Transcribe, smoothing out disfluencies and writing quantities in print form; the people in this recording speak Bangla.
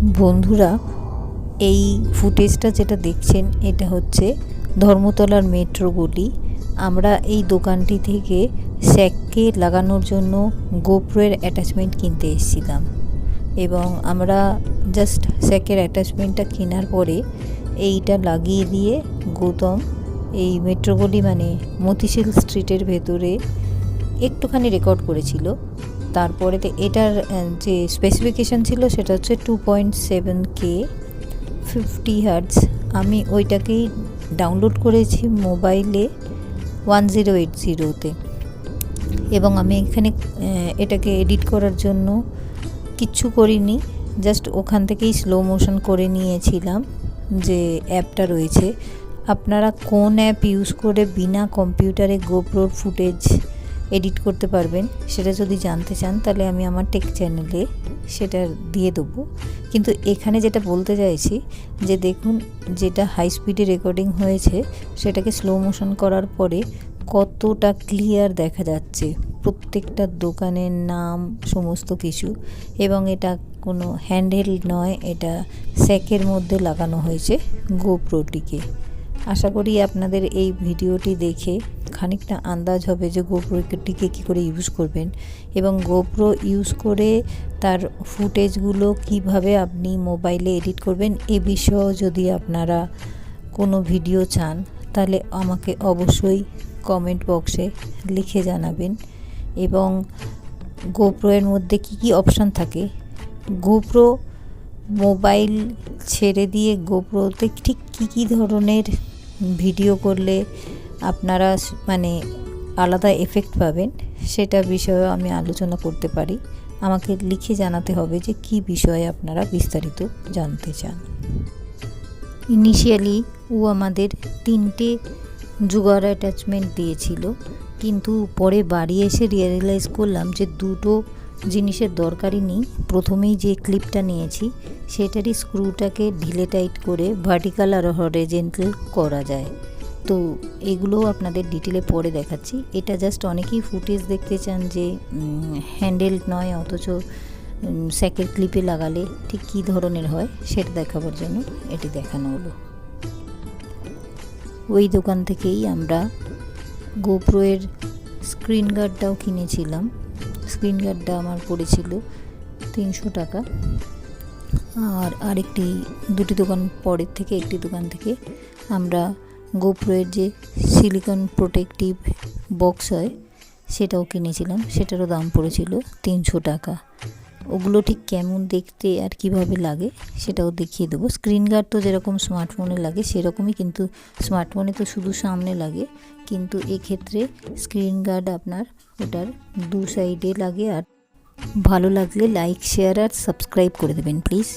বন্ধুরা, এই ফুটেজটা যেটা দেখছেন এটা হচ্ছে ধর্মতলার মেট্রো গলি। আমরা এই দোকানটি থেকে স্যাককে লাগানোর জন্য গোপ্রোর অ্যাটাচমেন্ট কিনতে এসেছিলাম এবং আমরা জাস্ট স্যাকের অ্যাটাচমেন্টটা কেনার পরে এইটা লাগিয়ে দিয়ে গৌতম এই মেট্রো গলি মানে মতিঝিল স্ট্রিটের ভেতরে একটুখানি রেকর্ড করেছিল। তারপরে এটার যে স্পেসিফিকেশান ছিল সেটা হচ্ছে 2.7K 50 হার্টজ। আমি ওইটাকেই ডাউনলোড করেছি মোবাইলে 1080তে এবং আমি এখানে এটাকে এডিট করার জন্য কিচ্ছু করিনি, জাস্ট ওখান থেকেই স্লো মোশন করে নিয়েছিলাম যে অ্যাপটা রয়েছে। আপনারা কোন অ্যাপ ইউজ করে বিনা কম্পিউটারে গোপ্রোর ফুটেজ এডিট করতে পারবেন সেটা যদি জানতে চান তাহলে আমি আমার টেক চ্যানেলে সেটা দিয়ে দেবো। কিন্তু এখানে যেটা বলতে চাইছি যে দেখুন, যেটা হাই স্পিডে রেকর্ডিং হয়েছে সেটাকে স্লো মোশন করার পরে কতটা ক্লিয়ার দেখা যাচ্ছে প্রত্যেকটা দোকানের নাম সমস্ত কিছু। এবং এটা কোনো হ্যান্ডহেল্ড নয়, এটা স্যাকের মধ্যে লাগানো হয়েছে গোপ্রোটিকে। আশা করি আপনাদের এই ভিডিওটি দেখে খানিকটা আন্দাজ হবে যে গোপ্রোটিকে কী করে ইউজ করবেন এবং গোপ্রো ইউজ করে তার ফুটেজগুলো কিভাবে আপনি মোবাইলে এডিট করবেন। এ বিষয়েও যদি আপনারা কোনো ভিডিও চান তাহলে আমাকে অবশ্যই কমেন্ট বক্সে লিখে জানাবেন। এবং গোপ্রোর মধ্যে কি কি অপশান থাকে, গোপ্রো মোবাইল ছেড়ে দিয়ে গোপ্রোতে ঠিক কী ধরনের ভিডিও করলে আপনারা মানে আলাদা এফেক্ট পাবেন সেটা বিষয়েও আমি আলোচনা করতে পারি। আমাকে লিখে জানাতে হবে যে কী বিষয়ে আপনারা বিস্তারিত জানতে চান। ইনিশিয়ালি ও আমাদের 3টে জুগার অ্যাটাচমেন্ট দিয়েছিল, কিন্তু পরে বাড়ি এসে রিয়েলাইজ করলাম যে 2টো জিনিসের দরকারই নেই। প্রথমেই যে ক্লিপটা নিয়েছি সেটারই স্ক্রুটাকে ঢিলে টাইট করে ভার্টিক্যাল আর হরিজন্টাল করা যায়। তো এগুলোও আপনাদের ডিটেলে পরে দেখাচ্ছি। এটা জাস্ট অনেকেই ফুটেজ দেখতে চান যে হ্যান্ডেল নয় অথচ স্যাকের ক্লিপে লাগালে ঠিক কী ধরনের হয় সেটা দেখাবার জন্য এটি দেখানো হলো। ওই দোকান থেকেই আমরা গোপ্রোয়ের স্ক্রিন গার্ডটাও কিনেছিলাম। স্ক্রিন গার্ডটা আমার পড়েছিল 300 টাকা। আর দুটি দোকান পরের থেকে একটি দোকান থেকে আমরা গোপ্রোয়ের যে সিলিকন প্রোটেক্টিভ বক্স হয় সেটাও কিনেছিলাম, সেটারও দাম পড়েছিল 300 টাকা। ওগুলো ঠিক কেমন দেখতে আর কিভাবে লাগে সেটাও দেখিয়ে দেবো। স্ক্রিন গার্ড তো যেরকম স্মার্টফোনে লাগে সেরকমই, কিন্তু স্মার্টফোনে তো শুধু সামনে লাগে, কিন্তু এক্ষেত্রে স্ক্রিন গার্ড আপনার ওটার 2 সাইডে লাগে। আর ভালো লাগলে লাইক, শেয়ার আর সাবস্ক্রাইব করে দেবেন প্লিজ।